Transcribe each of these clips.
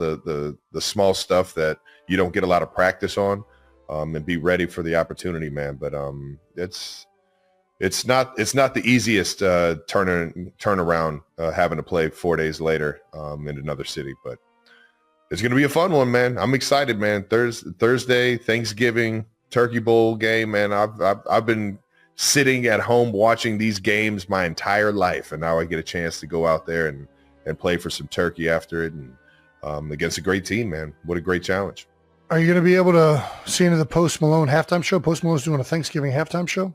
the small stuff that you don't get a lot of practice on, and be ready for the opportunity, man. But it's not the easiest turnaround having to play 4 days later in another city, but it's going to be a fun one, man. I'm excited, man. Thursday, Thanksgiving, Turkey Bowl game, man. I've been sitting at home watching these games my entire life, and now I get a chance to go out there and play for some turkey after it, and against a great team, man. What a great challenge. Are you going to be able to see into the Post Malone halftime show? Post Malone's doing a Thanksgiving halftime show.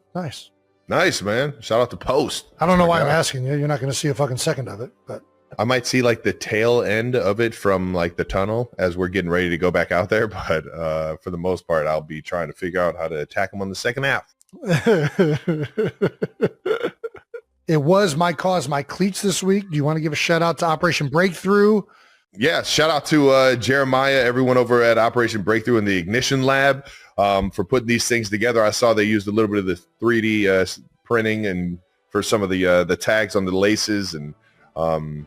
Nice, man. Shout out to Post. I don't know why I'm asking you. You're not going to see a fucking second of it, but I might see like the tail end of it from like the tunnel as we're getting ready to go back out there. But for the most part, I'll be trying to figure out how to attack them on the second half. It was My Cause, My Cleats this week. Do you want to give a shout out to Operation Breakthrough? Yeah, shout out to Jeremiah, everyone over at Operation Breakthrough in the Ignition Lab for putting these things together. I saw they used a little bit of the 3D printing and for some of the tags on the laces, and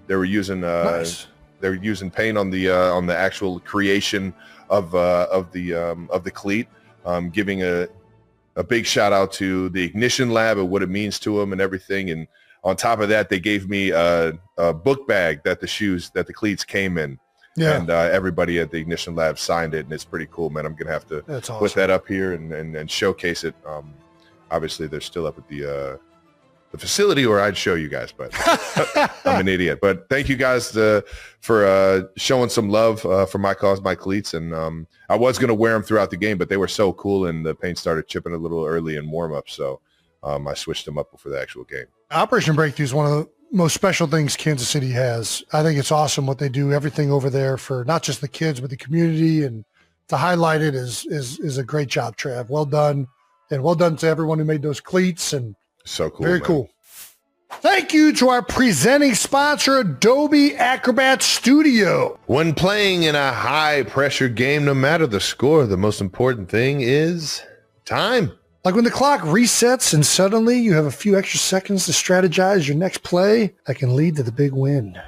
they were using Nice. they were using paint on the actual creation of the cleat. Giving a big shout out to the Ignition Lab and what it means to them and everything. And on top of that, they gave me a book bag that the cleats came in. Yeah. And everybody at the Ignition Lab signed it, and it's pretty cool, man. I'm going to have to put that up here and showcase it. Obviously, they're still up at the facility, or I'd show you guys, but I'm an idiot. But thank you guys for showing some love for My Cause, My Cleats. And I was going to wear them throughout the game, but they were so cool, and the paint started chipping a little early in warm-up, so I switched them up before the actual game. Operation Breakthrough is one of the most special things Kansas City has. I think it's awesome what they do, everything over there for not just the kids, but the community. And to highlight it is a great job, Trav. Well done. And well done to everyone who made those cleats. And so cool. Very cool. Thank you to our presenting sponsor, Adobe Acrobat Studio. When playing in a high-pressure game, no matter the score, the most important thing is time. Like when the clock resets and suddenly you have a few extra seconds to strategize your next play that can lead to the big win.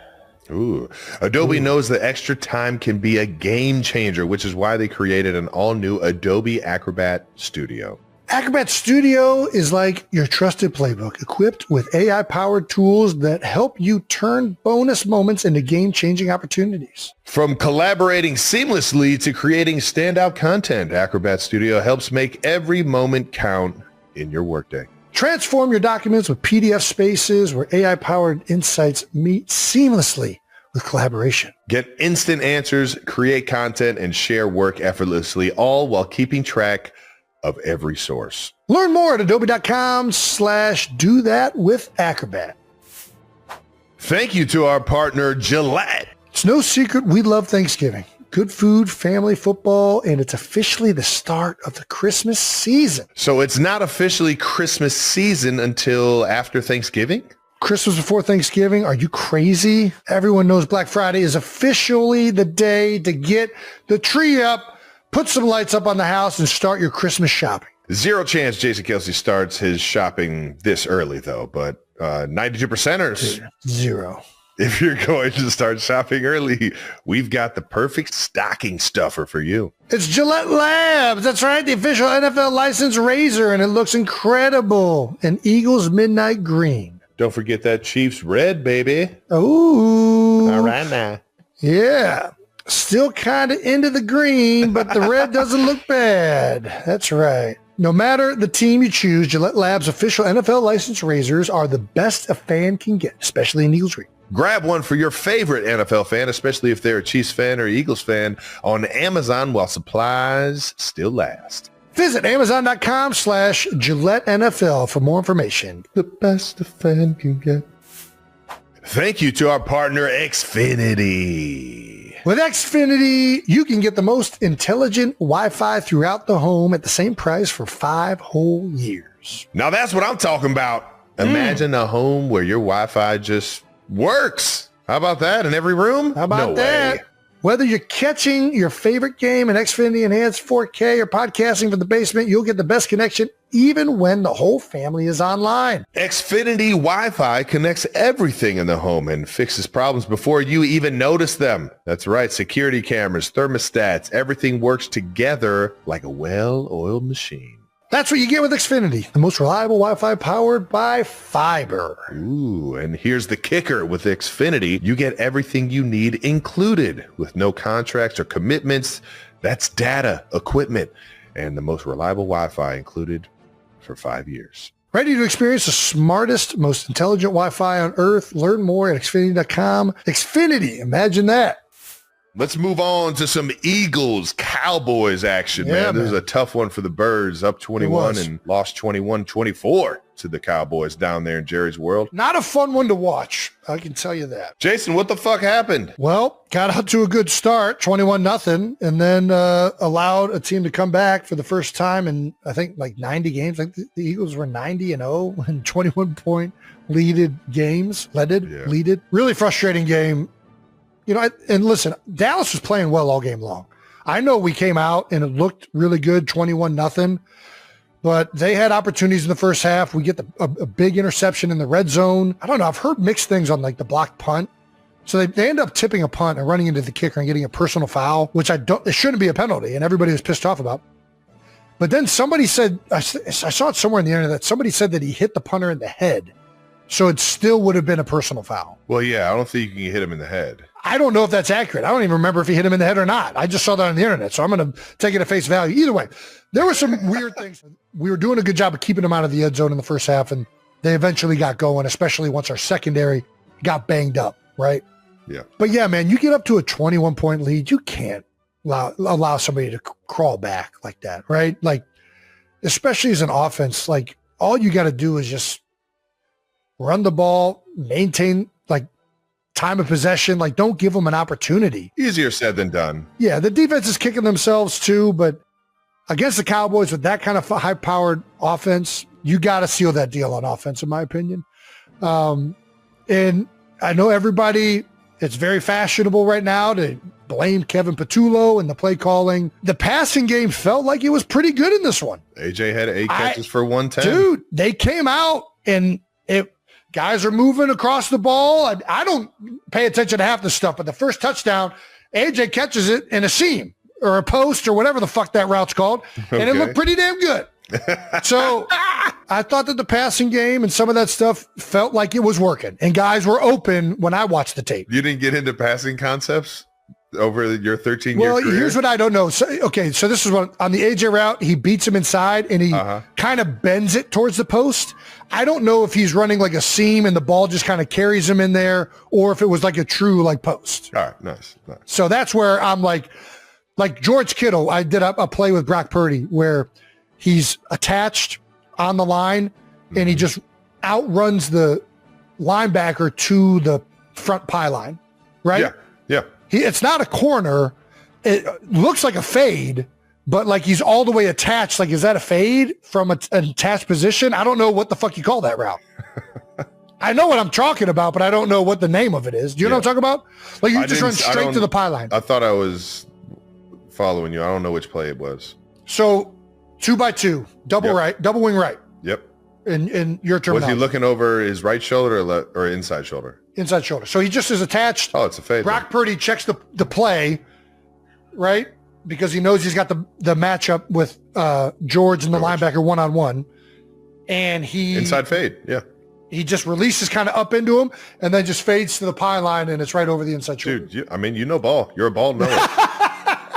Ooh. Adobe knows that extra time can be a game changer, which is why they created an all-new Adobe Acrobat Studio. Acrobat Studio is like your trusted playbook, equipped with AI-powered tools that help you turn bonus moments into game-changing opportunities. From collaborating seamlessly to creating standout content, Acrobat Studio helps make every moment count in your workday. Transform your documents with PDF spaces where AI-powered insights meet seamlessly with collaboration. Get instant answers, create content, and share work effortlessly, all while keeping track of every source. Learn more at adobe.com/do that with Acrobat. Thank you to our partner, Gillette. It's no secret we love Thanksgiving. Good food, family, football, and it's officially the start of the Christmas season. So it's not officially Christmas season until after Thanksgiving? Christmas before Thanksgiving? Are you crazy? Everyone knows Black Friday is officially the day to get the tree up, put some lights up on the house, and start your Christmas shopping. Zero chance Jason Kelce starts his shopping this early, though, but 92%ers. Zero. If you're going to start shopping early, we've got the perfect stocking stuffer for you. It's Gillette Labs. That's right, the official NFL licensed razor, and it looks incredible. An Eagles midnight green. Don't forget that Chiefs red, baby. Ooh. All right now. Yeah. Still kind of into the green, but the red doesn't look bad. That's right. No matter the team you choose, Gillette Labs' official NFL licensed razors are the best a fan can get, especially in Eagles green. Grab one for your favorite NFL fan, especially if they're a Chiefs fan or Eagles fan, on Amazon while supplies still last. Visit Amazon.com/Gillette NFL for more information. The best a fan can get. Thank you to our partner, Xfinity. With Xfinity, you can get the most intelligent Wi-Fi throughout the home at the same price for 5 whole years. Now that's what I'm talking about. Imagine a home where your Wi-Fi just works. How about that in every room? How about that? Whether you're catching your favorite game in Xfinity Enhanced 4K or podcasting from the basement, you'll get the best connection even when the whole family is online. Xfinity Wi-Fi connects everything in the home and fixes problems before you even notice them. That's right. Security cameras, thermostats, everything works together like a well-oiled machine. That's what you get with Xfinity, the most reliable Wi-Fi powered by fiber. Ooh, and here's the kicker. With Xfinity, you get everything you need included with no contracts or commitments. That's data, equipment, and the most reliable Wi-Fi included for 5 years. Ready to experience the smartest, most intelligent Wi-Fi on Earth? Learn more at Xfinity.com. Xfinity, imagine that. Let's move on to some Eagles Cowboys action, man. This was a tough one for the Birds, up 21 and lost 21-24 to the Cowboys down there in Jerry's World. Not a fun one to watch, I can tell you that. Jason, what the fuck happened? Well, got out to a good start, 21-0, and then allowed a team to come back for the first time in, I think, like 90 games. Like the Eagles were 90-0 and 21-point leaded games. Leaded. Really frustrating game. You know, and listen, Dallas was playing well all game long. I know we came out and it looked really good, 21-0, but they had opportunities in the first half. We get a big interception in the red zone. I don't know. I've heard mixed things on like the blocked punt. So they end up tipping a punt and running into the kicker and getting a personal foul, which it shouldn't be a penalty, and everybody was pissed off about. But then somebody said, I saw it somewhere in the internet, that somebody said that he hit the punter in the head. So it still would have been a personal foul. Well, yeah, I don't think you can hit him in the head. I don't know if that's accurate. I don't even remember if he hit him in the head or not. I just saw that on the internet, so I'm going to take it at face value. Either way, there were some weird things. We were doing a good job of keeping him out of the end zone in the first half, and they eventually got going, especially once our secondary got banged up, right? Yeah. But yeah, man, you get up to a 21-point lead, you can't allow somebody to crawl back like that, right? Like, especially as an offense, like all you got to do is just run the ball, maintain like time of possession, like don't give them an opportunity. Easier said than done. Yeah, the defense is kicking themselves too, but against the Cowboys with that kind of high-powered offense, you got to seal that deal on offense, in my opinion. And I know everybody, it's very fashionable right now to blame Kevin Patullo and the play calling. The passing game felt like it was pretty good in this one. AJ had 8 catches for 110. Dude, they came out and guys are moving across the ball. I don't pay attention to half this stuff, but the first touchdown, AJ catches it in a seam or a post or whatever the fuck that route's called, and it looked pretty damn good. So I thought that the passing game and some of that stuff felt like it was working, and guys were open when I watched the tape. You didn't get into passing concepts over your 13-year career? Here's what I don't know. So this is what, on the AJ route, he beats him inside and he kind of bends it towards the post. I don't know if he's running like a seam and the ball just kind of carries him in there, or if it was like a true like post. All right, nice. So that's where I'm like George Kittle. I did a play with Brock Purdy where he's attached on the line and he just outruns the linebacker to the front pile right? Yeah. It's not a corner. It looks like a fade, but like he's all the way attached. Like, is that a fade from an attached position? I don't know what the fuck you call that route. I know what I'm talking about, but I don't know what the name of it is. Do you know what I'm talking about? Like you just run straight to the pylon. I thought I was following you. I don't know which play it was. So 2x2, double right, double wing right. Yep. In your terminology. Was he looking over his right shoulder or inside shoulder? Inside shoulder. So he just is attached. Oh, it's a fade. Brock Purdy checks the play, right? Because he knows he's got the matchup with George and the linebacker one-on-one. And he... Inside fade, yeah. He just releases kind of up into him and then just fades to the pylon, and it's right over the inside shoulder. Dude, you know ball. You're a ball knower.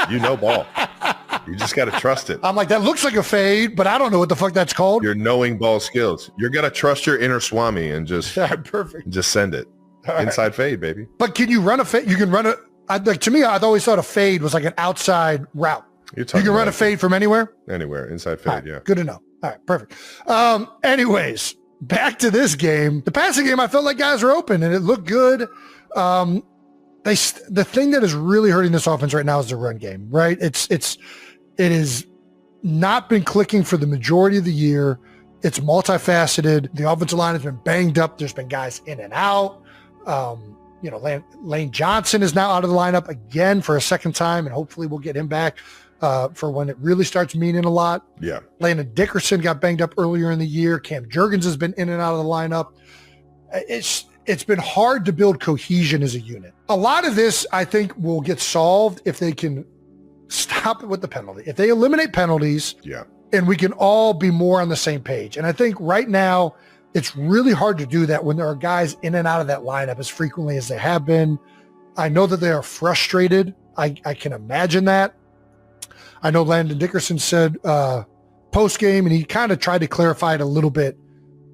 You know ball. You just got to trust it. I'm like, that looks like a fade, but I don't know what the fuck that's called. You're knowing ball skills. You're going to trust your inner Swami and just, perfect. Just send it. Inside fade, baby. But can you run a fade? You can run to me, I've always thought a fade was like an outside route. You can run a fade from anywhere? Anywhere. Inside fade, yeah. Good to know. All right, perfect. Anyways, back to this game. The passing game, I felt like guys were open and it looked good. The thing that is really hurting this offense right now is the run game, right? It has not been clicking for the majority of the year. It's multifaceted. The offensive line has been banged up. There's been guys in and out. Lane Johnson is now out of the lineup again for a second time, and hopefully we'll get him back for when it really starts meaning a lot. Yeah. Landon Dickerson got banged up earlier in the year. Cam Jurgens has been in and out of the lineup. It's been hard to build cohesion as a unit. A lot of this, I think, will get solved if they can stop it with the penalty. If they eliminate penalties, and we can all be more on the same page. And I think right now, it's really hard to do that when there are guys in and out of that lineup as frequently as they have been. I know that they are frustrated. I can imagine that. I know Landon Dickerson said post-game, and he kind of tried to clarify it a little bit,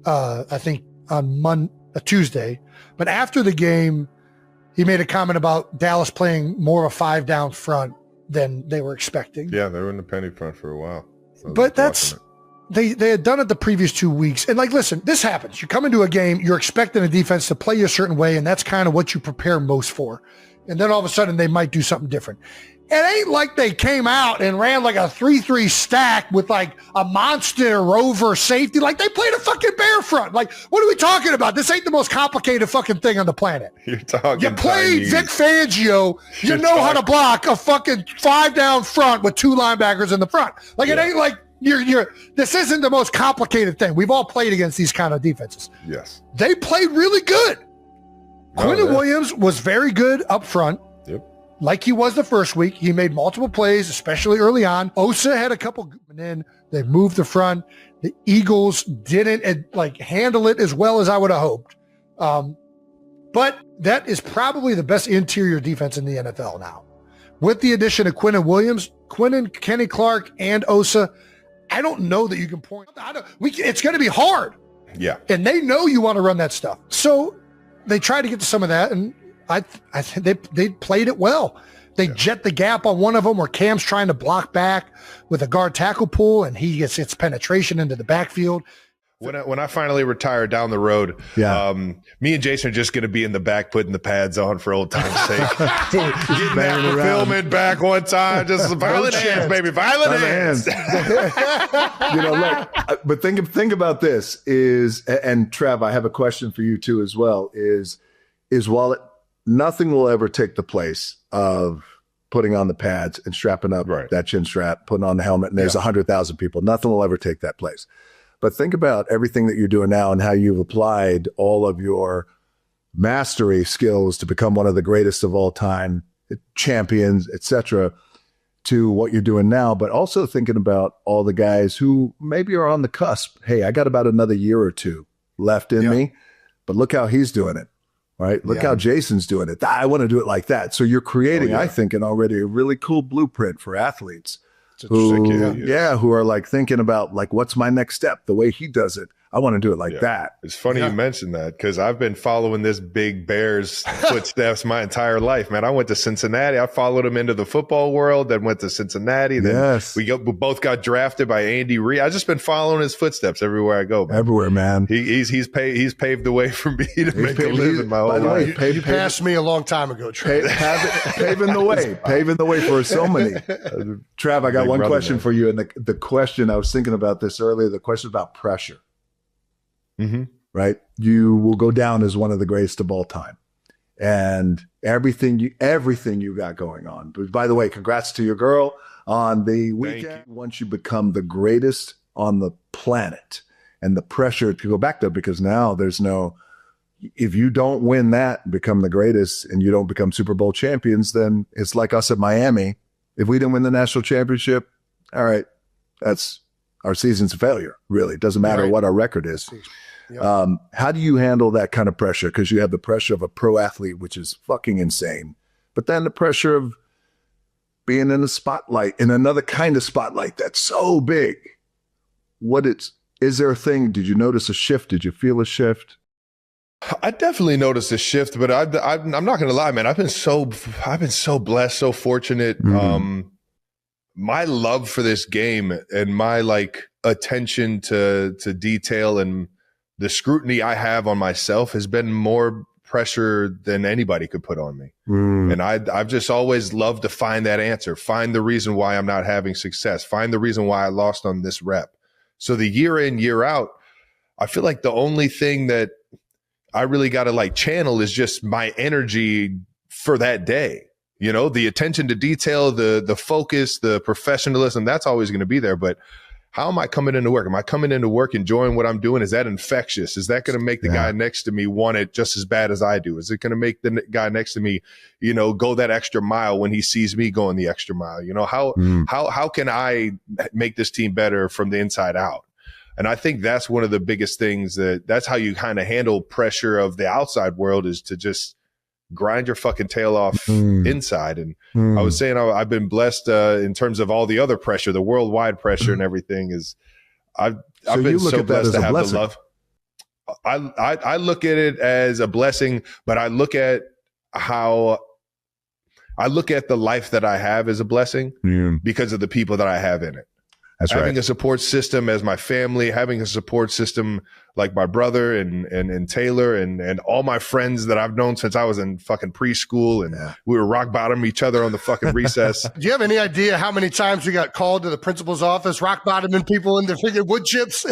I think, on Tuesday. But after the game, he made a comment about Dallas playing more of a 5 down front than they were expecting. Yeah, they were in the penny front for a while. But they had done it the previous 2 weeks. And listen, this happens. You come into a game, you're expecting a defense to play you a certain way, and that's kind of what you prepare most for. And then all of a sudden they might do something different. It ain't like they came out and ran like a 3-3 stack with like a monster rover safety. Like they played a fucking bear front. Like, what are we talking about? This ain't the most complicated fucking thing on the planet. You're talking. You played Chinese. Vic Fangio. You know how to block a fucking 5 down front with 2 linebackers in the front. Like it ain't like this isn't the most complicated thing. We've all played against these kind of defenses. Yes. They played really good. Quinnen Williams was very good up front. Yep. Like he was the first week. He made multiple plays, especially early on. Osa had a couple, and then they moved the front. The Eagles didn't handle it as well as I would have hoped. But that is probably the best interior defense in the NFL now. With the addition of Quinnen Williams, Kenny Clark, and Osa, I don't know that you can point. It's going to be hard. Yeah. And they know you want to run that stuff. So they tried to get to some of that, and I think they played it well. They jet the gap on one of them where Cam's trying to block back with a guard tackle pull, and he gets getting into the backfield. When I finally retire down the road, me and Jason are just going to be in the back putting the pads on for old time's sake. Getting that fulfillment back one time. Just violent hands, baby. Violent hands. Look, but think about this and Trev, I have a question for you too as well, is while nothing will ever take the place of putting on the pads and strapping up that chin strap, putting on the helmet, and there's 100,000 people. Nothing will ever take that place. But think about everything that you're doing now and how you've applied all of your mastery skills to become one of the greatest of all time, champions, etc., to what you're doing now, but also thinking about all the guys who maybe are on the cusp. Hey, I got about another year or 2 left in me, but look how he's doing it, right? Look how Jason's doing it. I want to do it like that. So you're creating, I think, already a really cool blueprint for athletes who are like thinking about like, what's my next step? The way he does it, I want to do it like that. It's funny you mentioned that because I've been following this big Bears footsteps my entire life, man. I went to Cincinnati. I followed him into the football world, then went to Cincinnati. Then we both got drafted by Andy Reid. I've just been following his footsteps everywhere I go, man. Everywhere, man. He's paved the way for me to make a living my whole life. You passed me a long time ago, Trav. Paving the way for so many. Trav, I got one question for you. And the question, I was thinking about this earlier, the question about pressure. Mm-hmm. Right? You will go down as one of the greatest of all time. And everything you got going on. But by the way, congrats to your girl on the weekend. Once you become the greatest on the planet, and the pressure to go back there, because now there's no, if you don't win that, become the greatest, and you don't become Super Bowl champions, then it's like us at Miami. If we didn't win the national championship, all right, that's our season's a failure, really. It doesn't matter what our record is. How do you handle that kind of pressure? Because you have the pressure of a pro athlete, which is fucking insane. But then the pressure of being in the spotlight, in another kind of spotlight that's so big. Is there a thing? Did you notice a shift? Did you feel a shift? I definitely noticed a shift, but I'm not going to lie, man. I've been so blessed, so fortunate. Mm-hmm. My love for this game and my attention to detail and the scrutiny I have on myself has been more pressure than anybody could put on me. And I've just always loved to find that answer, find the reason why I'm not having success, find the reason why I lost on this rep. So the year in, year out, I feel like the only thing that I really got to like channel is just my energy for that day. You know, the attention to detail, the focus, the professionalism, that's always going to be there. But how am I coming into work? Am I coming into work enjoying what I'm doing? Is that infectious? Is that going to make the guy next to me want it just as bad as I do? Is it going to make the guy next to me, you know, go that extra mile when he sees me going the extra mile? You know, how can I make this team better from the inside out? And I think that's one of the biggest things that's how you kind of handle pressure of the outside world, is to just grind your fucking tail off inside. And I was saying, I've been blessed in terms of all the other pressure, the worldwide pressure and everything is I've been so blessed to have the love. I look at it as a blessing, but I look at the life that I have as a blessing because of the people that I have in it. That's having right. a support system as my family, having a support system like my brother and Taylor and all my friends that I've known since I was in fucking preschool, and we were rock bottom each other on the fucking recess. Do you have any idea how many times we got called to the principal's office, rock bottoming people in their freaking wood chips?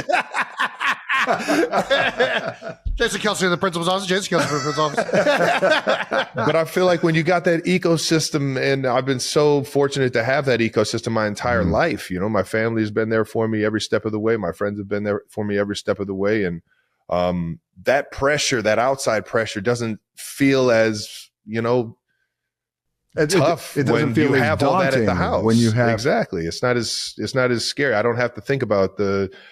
Jason Kelce in the principal's office. Jason Kelce in the principal's office. But I feel like when you got that ecosystem, and I've been so fortunate to have that ecosystem my entire life. You know, my family's been there for me every step of the way. My friends have been there for me every step of the way. And that pressure, that outside pressure, doesn't feel as, you know, tough it doesn't when feel you as have all that at the daunting house. when you have exactly, it's not as scary. I don't have to think about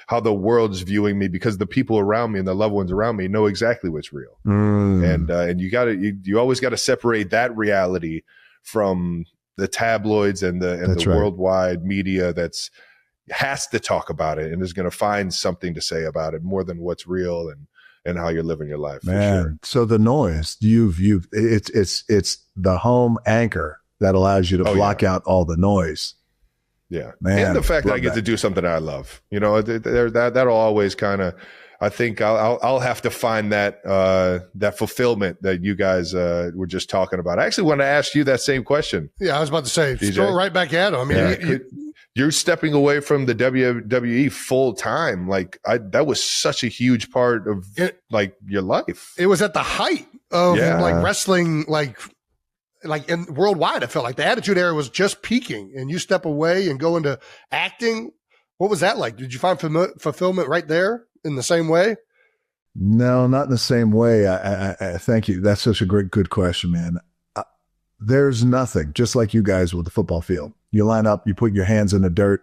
how the world's viewing me, because the people around me and the loved ones around me know exactly what's real. And you always got to separate that reality from the tabloids and the right. worldwide media has to talk about it and is going to find something to say about it more than what's real and how you're living your life. Man, for sure. So the noise it's the home anchor that allows you to block out all the noise. Yeah. Man, and the fact that I get to do something I love, you know, that'll always kind of, I think I'll have to find that fulfillment that you guys were just talking about. I actually want to ask you that same question. Yeah, I was about to say, DJ. throw it right back at him. I mean, you're stepping away from the WWE full time. Like that was such a huge part of your life. It was at the height of like wrestling, like in worldwide. I felt like the Attitude Era was just peaking, and you step away and go into acting. What was that like? Did you find fulfillment right there in the same way? No, not in the same way. I thank you. That's such a good question, man. There's nothing, just like you guys with the football field. You line up, you put your hands in the dirt.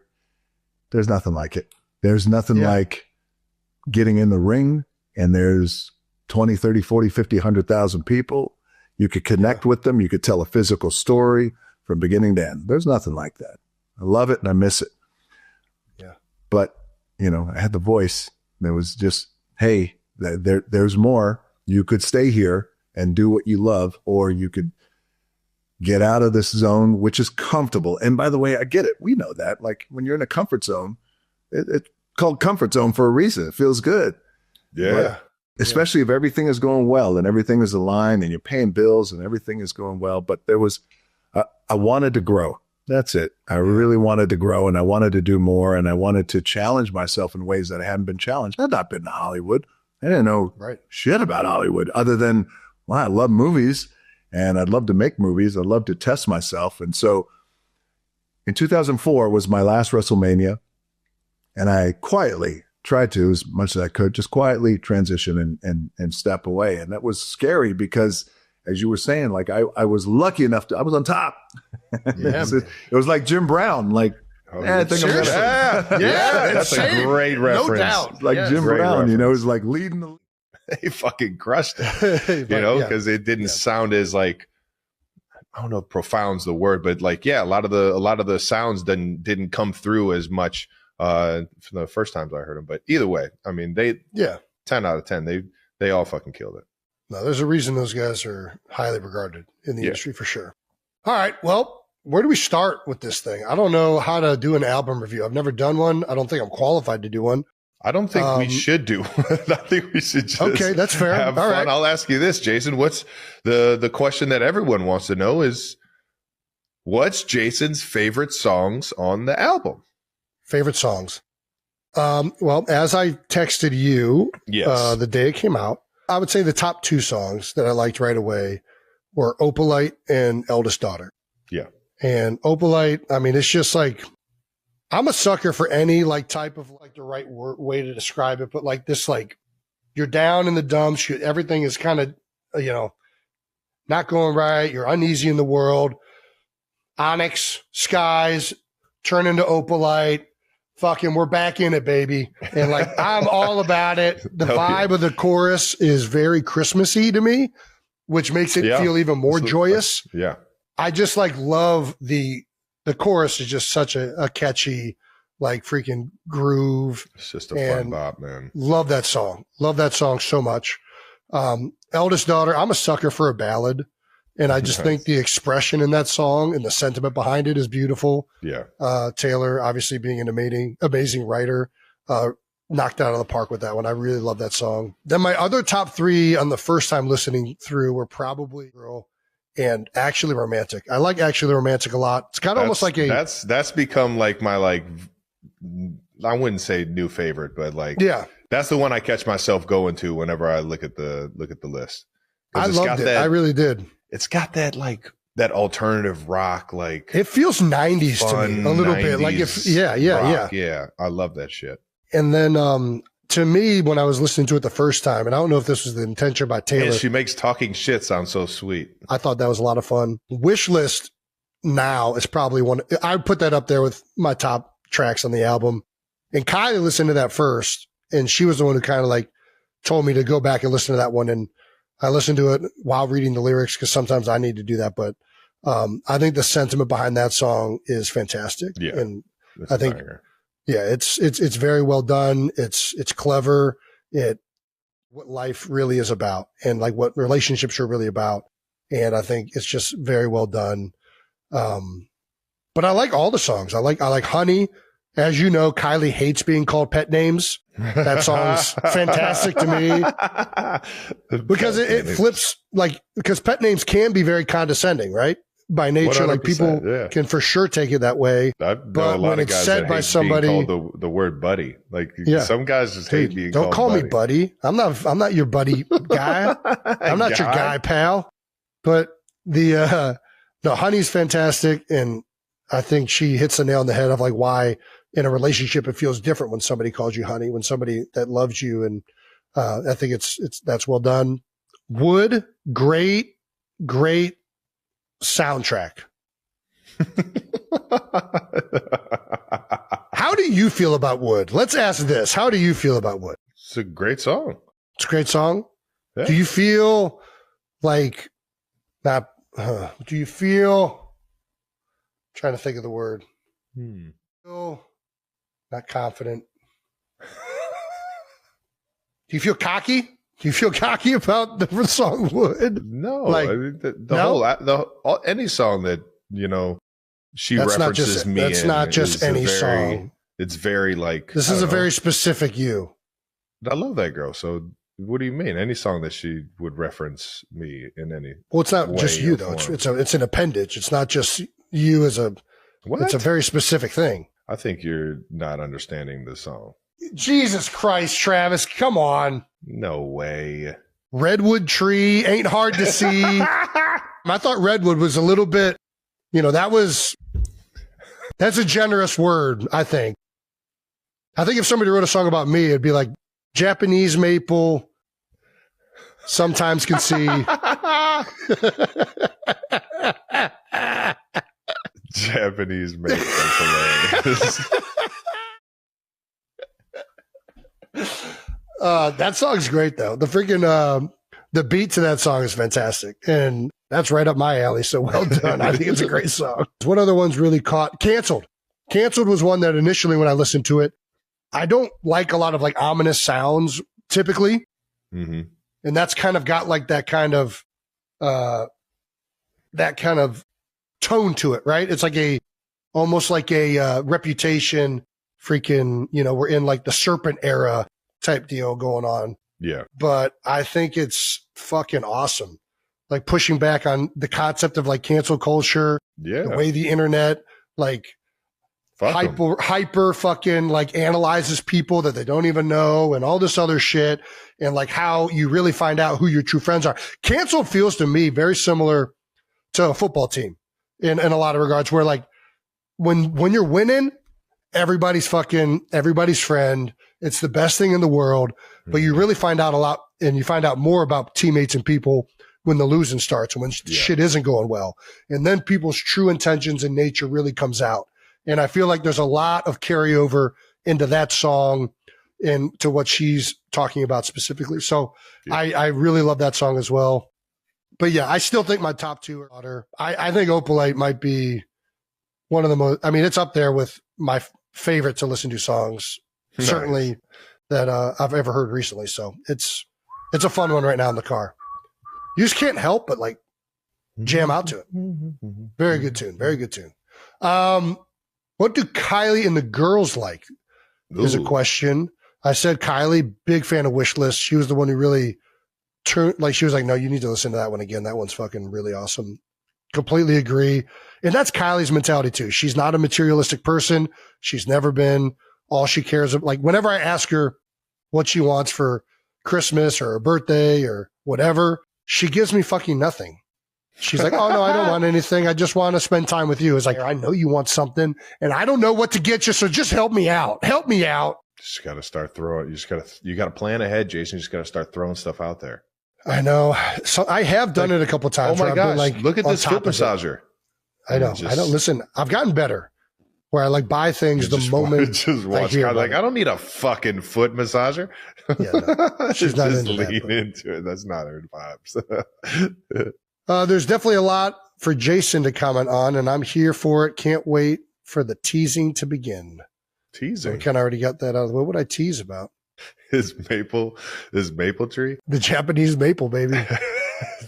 There's nothing like it. There's nothing like getting in the ring, and there's 20, 30, 40, 50, 100,000 people. You could connect with them. You could tell a physical story from beginning to end. There's nothing like that. I love it and I miss it. Yeah. But, you know, I had the voice. There was just, hey, there's more. You could stay here and do what you love, or you could get out of this zone, which is comfortable. And by the way, I get it. We know that. Like when you're in a comfort zone, it's called comfort zone for a reason. It feels good. Yeah. But especially if everything is going well and everything is aligned and you're paying bills and everything is going well. But there was, I wanted to grow. That's it. I really wanted to grow, and I wanted to do more, and I wanted to challenge myself in ways that I hadn't been challenged. I'd not been to Hollywood. I didn't know shit about Hollywood other than, well, I love movies. And I'd love to make movies. I'd love to test myself. And so in 2004 was my last WrestleMania. And I quietly tried to, as much as I could, just quietly transition and step away. And that was scary because, as you were saying, like I was lucky enough I was on top. Yeah, it was like Jim Brown. Like, I think I'm gonna. That's a great reference. No doubt. Like Jim Brown, reference. you know, is like leading the. He fucking crushed it, you know, because it didn't sound as like, I don't know if profound's the word, but like, a lot of the sounds didn't come through as much from the first times I heard them. But either way, I mean, 10 out of 10, they all fucking killed it. No, there's a reason those guys are highly regarded in the industry for sure. All right, well, where do we start with this thing? I don't know how to do an album review. I've never done one. I don't think I'm qualified to do one. I don't think we should do. I think we should just that's fair. have All fun. right. I'll ask you this, Jason. What's the question that everyone wants to know is, what's Jason's favorite songs on the album? Favorite songs. Well, as I texted you the day it came out, I would say the top two songs that I liked right away were Opalite and Eldest Daughter. Yeah. And Opalite, I mean, it's just like, I'm a sucker for any like type of like the right way to describe it, but like this, like you're down in the dumps, everything is kind of, not going right. You're uneasy in the world. Onyx skies turn into Opalite. Fucking, we're back in it, baby. And like, I'm all about it. The vibe of the chorus is very Christmassy to me, which makes it feel even more joyous. Yeah. I just like love the chorus is just such a catchy, like freaking groove. It's just a fun bop, man. Love that song. Love that song so much. Eldest Daughter, I'm a sucker for a ballad. And I just think the expression in that song and the sentiment behind it is beautiful. Yeah. Taylor, obviously being an amazing writer, knocked out of the park with that one. I really love that song. Then my other top three on the first time listening through were probably Girl and Actually Romantic. I like Actually Romantic a lot. It's kind of almost like that's become like my, like, I wouldn't say new favorite, but like, that's the one I catch myself going to whenever I look at the list. I loved it. I really did. It's got that like that alternative rock, like it feels 90s to me a little bit. Like if yeah. I love that shit. And then to me, when I was listening to it the first time, and I don't know if this was the intention by Taylor. And she makes talking shit sound so sweet. I thought that was a lot of fun. Wish List now is probably one. I would put that up there with my top tracks on the album. And Kylie listened to that first, and she was the one who kind of like told me to go back and listen to that one. And I listened to it while reading the lyrics because sometimes I need to do that. But I think the sentiment behind that song is fantastic. Yeah. And I think, it's very well done. It's clever. What life really is about and like what relationships are really about. And I think it's just very well done. But I like all the songs. I like Honey. As you know, Kylie hates being called pet names. That song's fantastic to me because it flips because pet names can be very condescending, right? By nature, like people can for sure take it that way. But when it's said by somebody, called the word buddy, like some guys just hate being called. Don't call me buddy. I'm not your buddy guy. I'm not your guy pal. But the Honey's fantastic, and I think she hits the nail on the head of like why in a relationship it feels different when somebody calls you honey, when somebody that loves you, and I think that's well done. Wood, great soundtrack. How do you feel about Wood? Let's ask this. How do you feel about Wood? It's a great song. It's a great song. Yeah. Do you feel like that? Do you feel? I'm trying to think of the word. Not confident. Do you feel cocky? Do you feel cocky about the song Wood? No, like, I mean, any song that she references me. That's not just any song. It's very like this is a very specific you. I love that girl. So what do you mean? Any song that she would reference me in any? Well, it's not just you though. It's an appendage. It's not just you as a. What? It's a very specific thing. I think you're not understanding the song. Jesus Christ, Travis, come on. No way. Redwood tree ain't hard to see. I thought redwood was a little bit, that's a generous word, I think. I think if somebody wrote a song about me, it'd be like Japanese maple, sometimes can see. Japanese maple. That's hilarious. That song's great though. The freaking the beat to that song is fantastic, and that's right up my alley. So well done. I think it's a great song. What other ones really caught? Canceled. Canceled was one that initially when I listened to it, I don't like a lot of like ominous sounds typically, and that's kind of got like that kind of tone to it, right? It's like almost like a Reputation. Freaking, we're in like the Serpent era type deal going on. Yeah. But I think it's fucking awesome. Like pushing back on the concept of like cancel culture. Yeah. The way the internet like Fuck 'em. hyper fucking like analyzes people that they don't even know and all this other shit. And like how you really find out who your true friends are. Canceled feels to me very similar to a football team in a lot of regards, where like when you're winning, everybody's friend. It's the best thing in the world, but you really find out a lot, and you find out more about teammates and people when the losing starts, when shit isn't going well. And then people's true intentions and nature really comes out. And I feel like there's a lot of carryover into that song and to what she's talking about specifically. So I really love that song as well. But yeah, I still think my top two are Otter. I think Opalite might be one of the most, I mean, it's up there with my favorite to listen to songs, certainly that I've ever heard recently. So it's a fun one right now in the car. You just can't help but like jam out to it. Very good tune. Very good tune. What do Kylie and the girls like? Is a question. I said Kylie, big fan of Wishlist. She was the one who really turned, like, she was like, no, you need to listen to that one again. That one's fucking really awesome. Completely agree. And that's Kylie's mentality too. She's not a materialistic person. She's never been. All she cares about, like, whenever I ask her what she wants for Christmas or her birthday or whatever, she gives me fucking nothing. She's like, oh, no, I don't want anything. I just want to spend time with you. It's like, I know you want something and I don't know what to get you. So just help me out. Help me out. Just got to start throwing. You got to plan ahead, Jason. You just got to start throwing stuff out there. I know. So I have done it a couple of times. Oh my gosh. Like, look at this foot massager. I know. I don't listen. I've gotten better where I like buy things the moment. Just watch. I don't need a fucking foot massager. Yeah, no, she's not just into lean that, into it. That's not her vibes. There's definitely a lot for Jason to comment on, and I'm here for it. Can't wait for the teasing to begin. Teasing? We kind of already got that out of the way. What would I tease about? His maple tree? The Japanese maple, baby.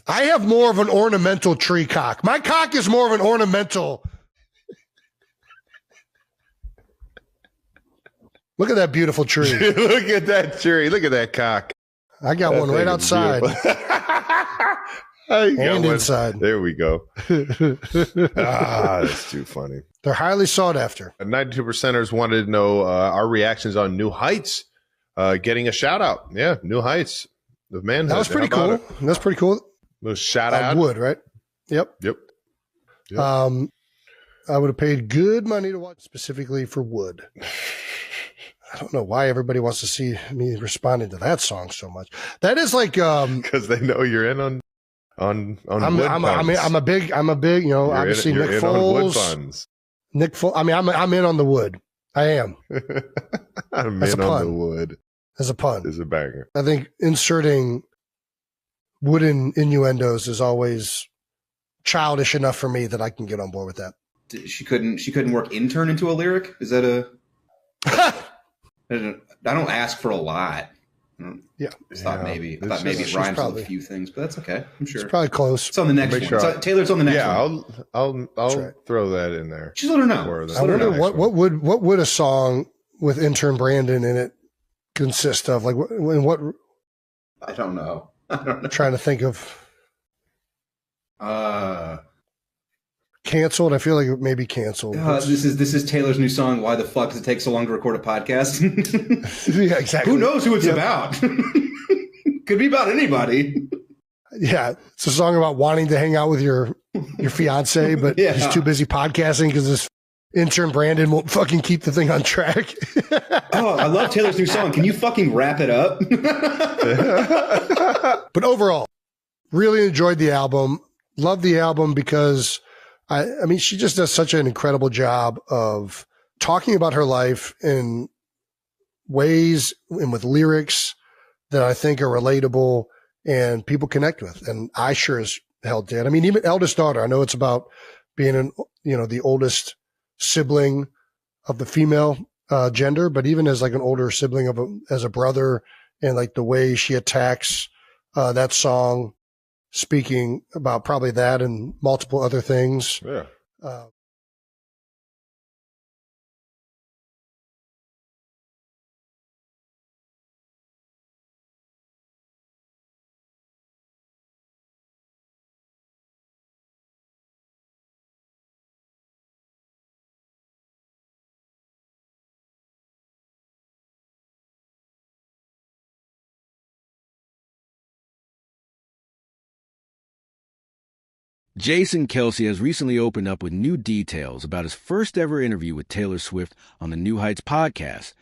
I have more of an ornamental tree cock. My cock is more of an ornamental. Look at that beautiful tree. Look at that tree. Look at that cock. I got one right outside. And inside. There we go. That's too funny. They're highly sought after. 92%ers wanted to know our reactions on New Heights getting a shout out. Yeah, New Heights. The man. That was pretty cool. That's pretty cool. Those shout out. Wood, right? Yep. I would have paid good money to watch specifically for Wood. I don't know why everybody wants to see me responding to that song so much. That is like because they know you're in on I'm a big, you know, you're obviously in, Nick Foles. Nick Foles. I mean, I'm in on the Wood. I am. I'm in on the Wood. As a pun. Is a banger. I think inserting wooden innuendos is always childish enough for me that I can get on board with that. She couldn't work intern into a lyric? Is that a I don't ask for a lot. Yeah. I thought maybe it rhymes with a few things, but that's okay. I'm sure. It's probably close. It's on the next one. Sure Taylor's on the next one. Yeah, I'll throw that in there. Just let her know. I wonder what would a song with intern Brandon in it consist of? Like what I don't know. Trying to think of canceled. I feel like it may be canceled. This is Taylor's new song. Why the fuck does it take so long to record a podcast? Yeah, exactly. Who knows who it's about? Could be about anybody. Yeah, it's a song about wanting to hang out with your fiance, but he's too busy podcasting because this intern Brandon won't fucking keep the thing on track. Oh, I love Taylor's new song. Can you fucking wrap it up? But overall, really enjoyed the album. Love the album because I mean, she just does such an incredible job of talking about her life in ways and with lyrics that I think are relatable and people connect with. And I sure as hell did. I mean, even Eldest Daughter, I know it's about being the oldest sibling of the female gender, but even as like an older sibling as a brother, and like the way she attacks that song, speaking about probably that and multiple other things. Yeah. Jason Kelce has recently opened up with new details about his first ever interview with Taylor Swift on the New Heights podcast,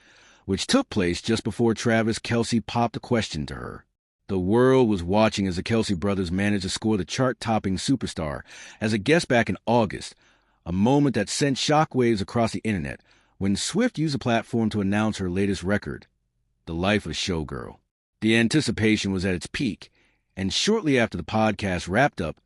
which took place just before Travis Kelce popped a question to her. The world was watching as the Kelce brothers managed to score the chart-topping superstar as a guest back in August, a moment that sent shockwaves across the internet when Swift used the platform to announce her latest record, The Life of Showgirl. The anticipation was at its peak, and shortly after the podcast wrapped up,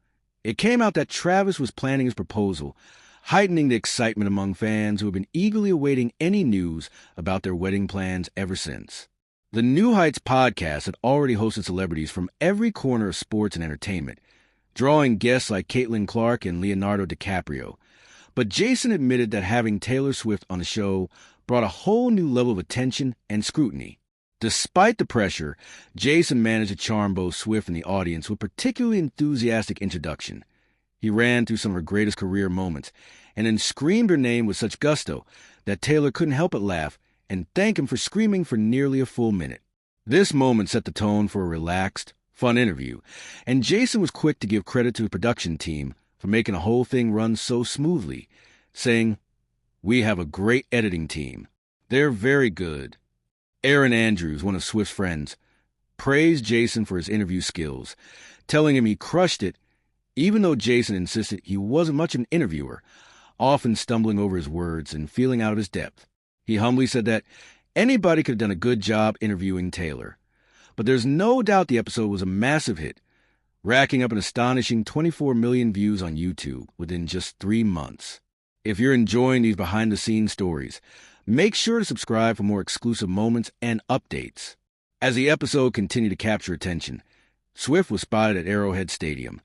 it came out that Travis was planning his proposal, heightening the excitement among fans who have been eagerly awaiting any news about their wedding plans ever since. The New Heights podcast had already hosted celebrities from every corner of sports and entertainment, drawing guests like Caitlin Clark and Leonardo DiCaprio. But Jason admitted that having Taylor Swift on the show brought a whole new level of attention and scrutiny. Despite the pressure, Jason managed to charm both Swift and the audience with a particularly enthusiastic introduction. He ran through some of her greatest career moments and then screamed her name with such gusto that Taylor couldn't help but laugh and thank him for screaming for nearly a full minute. This moment set the tone for a relaxed, fun interview, and Jason was quick to give credit to the production team for making the whole thing run so smoothly, saying, "We have a great editing team. They're very good." Aaron Andrews, one of Swift's friends, praised Jason for his interview skills, telling him he crushed it, even though Jason insisted he wasn't much of an interviewer, often stumbling over his words and feeling out of his depth. He humbly said that anybody could have done a good job interviewing Taylor. But there's no doubt the episode was a massive hit, racking up an astonishing 24 million views on YouTube within just 3 months. If you're enjoying these behind-the-scenes stories, make sure to subscribe for more exclusive moments and updates. As the episode continued to capture attention, Swift was spotted at Arrowhead Stadium,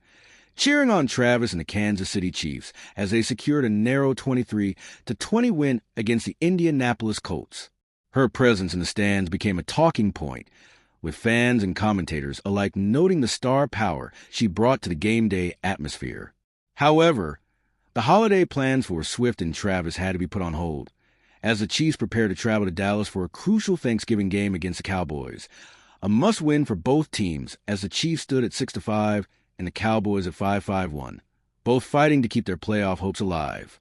cheering on Travis and the Kansas City Chiefs as they secured a narrow 23-20 win against the Indianapolis Colts. Her presence in the stands became a talking point, with fans and commentators alike noting the star power she brought to the game day atmosphere. However, the holiday plans for Swift and Travis had to be put on hold, as the Chiefs prepared to travel to Dallas for a crucial Thanksgiving game against the Cowboys, a must-win for both teams as the Chiefs stood at 6-5 and the Cowboys at 5-1, both fighting to keep their playoff hopes alive.